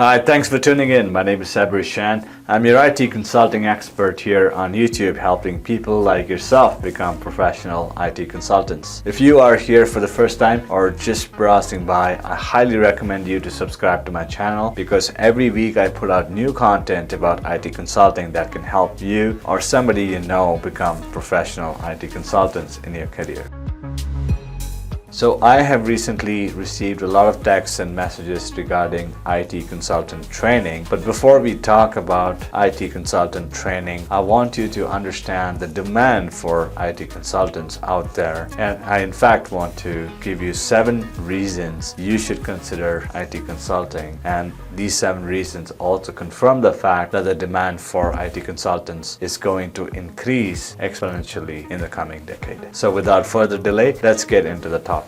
Hi, thanks for tuning in. My name is Sabrish Chand. I'm your IT consulting expert here on YouTube, helping people like yourself become professional IT consultants. If you are here for the first time or just browsing by, I highly recommend you to subscribe to my channel because every week I put out new content about IT consulting that can help you or somebody you know become professional IT consultants in your career. So I have recently received a lot of texts and messages regarding IT consultant training. But before we talk about IT consultant training, I want you to understand the demand for IT consultants out there. And I in fact want to give you 7 reasons you should consider IT consulting. And these 7 reasons also confirm the fact that the demand for IT consultants is going to increase exponentially in the coming decade. So without further delay, let's get into the topic.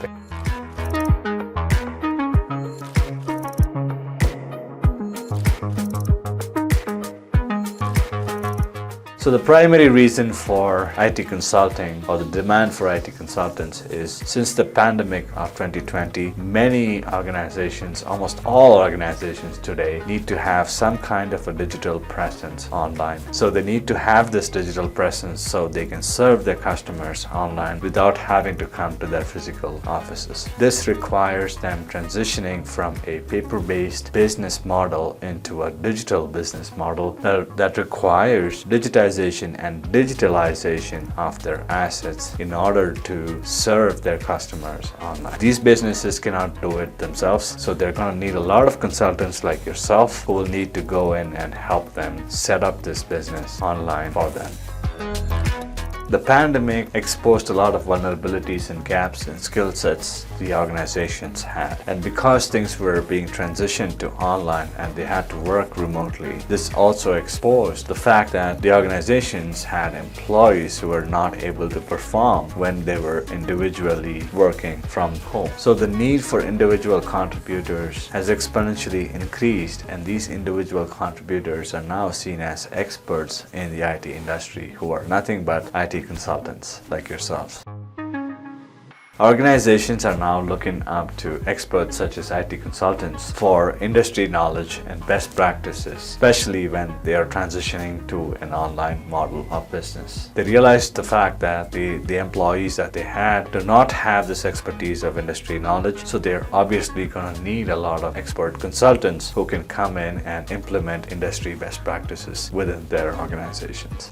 So the primary reason for IT consulting or the demand for IT consultants is since the pandemic of 2020, many organizations, almost all organizations today, need to have some kind of a digital presence online. So they need to have this digital presence so they can serve their customers online without having to come to their physical offices. This requires them transitioning from a paper-based business model into a digital business model that requires digitization and digitalization of their assets in order to serve their customers online. These businesses cannot do it themselves, so they're going to need a lot of consultants like yourself who will need to go in and help them set up this business online for them. The pandemic exposed a lot of vulnerabilities and gaps in skill sets the organizations had. And because things were being transitioned to online and they had to work remotely, this also exposed the fact that the organizations had employees who were not able to perform when they were individually working from home. So the need for individual contributors has exponentially increased, and these individual contributors are now seen as experts in the IT industry who are nothing but IT consultants like yourselves. Organizations are now looking up to experts such as IT consultants for industry knowledge and best practices, especially when they are transitioning to an online model of business. They realize the fact that the employees that they had do not have this expertise of industry knowledge, so they're obviously going to need a lot of expert consultants who can come in and implement industry best practices within their organizations.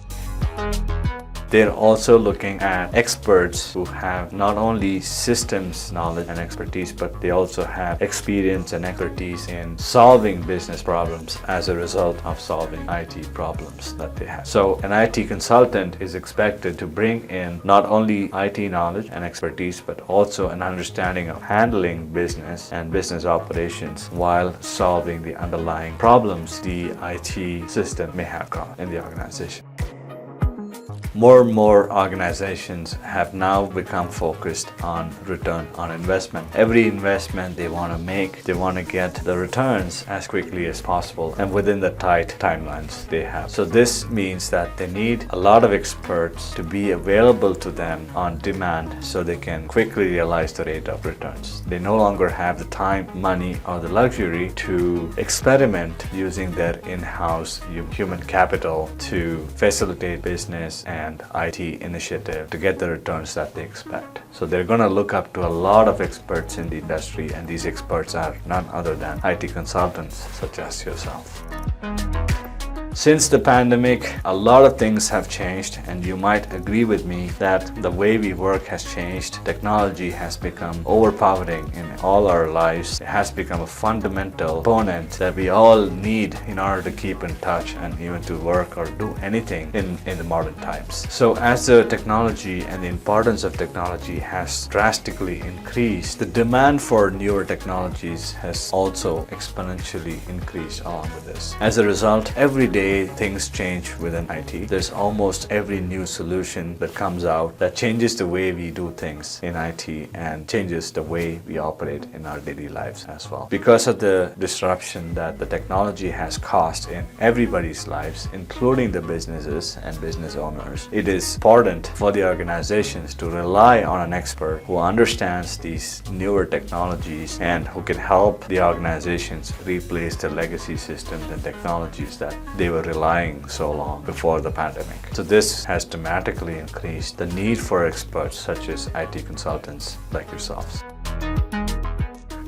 They're also looking at experts who have not only systems knowledge and expertise, but they also have experience and expertise in solving business problems as a result of solving IT problems that they have. So an IT consultant is expected to bring in not only IT knowledge and expertise, but also an understanding of handling business and business operations while solving the underlying problems the IT system may have got in the organization. More and more organizations have now become focused on return on investment. Every investment they want to make, they want to get the returns as quickly as possible and within the tight timelines they have. So this means that they need a lot of experts to be available to them on demand so they can quickly realize the rate of returns. They no longer have the time, money, or the luxury to experiment using their in-house human capital to facilitate business and IT initiative to get the returns that they expect. So they're going to look up to a lot of experts in the industry, and these experts are none other than IT consultants such as yourself. Since the pandemic, a lot of things have changed, and you might agree with me that the way we work has changed. Technology has become overpowering in all our lives. It has become a fundamental component that we all need in order to keep in touch and even to work or do anything in the modern times. So as the technology and the importance of technology has drastically increased, the demand for newer technologies has also exponentially increased along with this. As a result, every day day things change within IT. There's almost every new solution that comes out that changes the way we do things in IT and changes the way we operate in our daily lives as well. Because of the disruption that the technology has caused in everybody's lives, including the businesses and business owners, it is important for the organizations to rely on an expert who understands these newer technologies and who can help the organizations replace the legacy systems and technologies that they were relying so long before the pandemic. So this has dramatically increased the need for experts such as IT consultants like yourselves.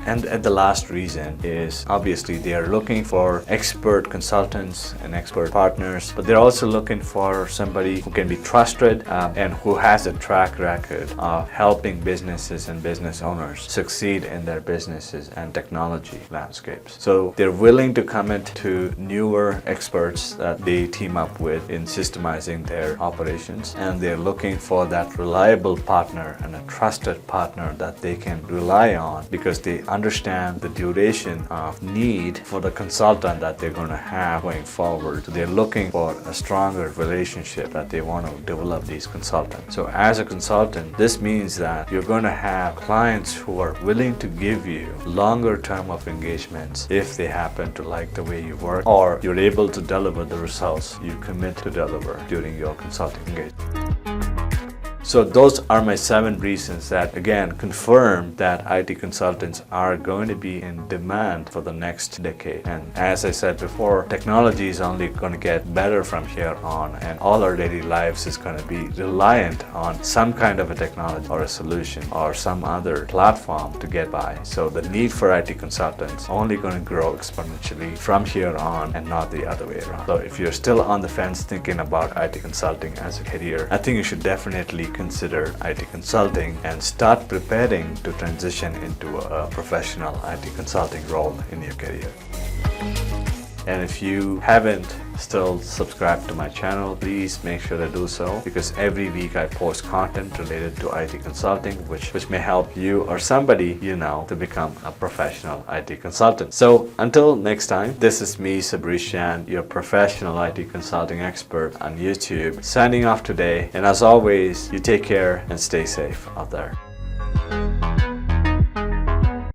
And the last reason is obviously they are looking for expert consultants and expert partners, but they're also looking for somebody who can be trusted and who has a track record of helping businesses and business owners succeed in their businesses and technology landscapes. So they're willing to commit to newer experts that they team up with in systemizing their operations, and they're looking for that reliable partner and a trusted partner that they can rely on because they understand the duration of need for the consultant that they're going to have going forward. So they're looking for a stronger relationship that they want to develop these consultants. So as a consultant, this means that you're going to have clients who are willing to give you longer term of engagements if they happen to like the way you work or you're able to deliver the results you commit to deliver during your consulting engagement. So those are my 7 reasons that again confirm that IT consultants are going to be in demand for the next decade. And as I said before, technology is only going to get better from here on, and all our daily lives is going to be reliant on some kind of a technology or a solution or some other platform to get by. So the need for IT consultants only going to grow exponentially from here on and not the other way around. So if you're still on the fence thinking about IT consulting as a career, I think you should definitely consider IT consulting and start preparing to transition into a professional IT consulting role in your career. And if you haven't still subscribed to my channel, please make sure to do so, because every week I post content related to IT consulting which may help you or somebody you know to become a professional IT consultant. So until next time, this is me, Sabrish Chand, your professional IT consulting expert on YouTube, signing off today. And as always, you take care and stay safe out there.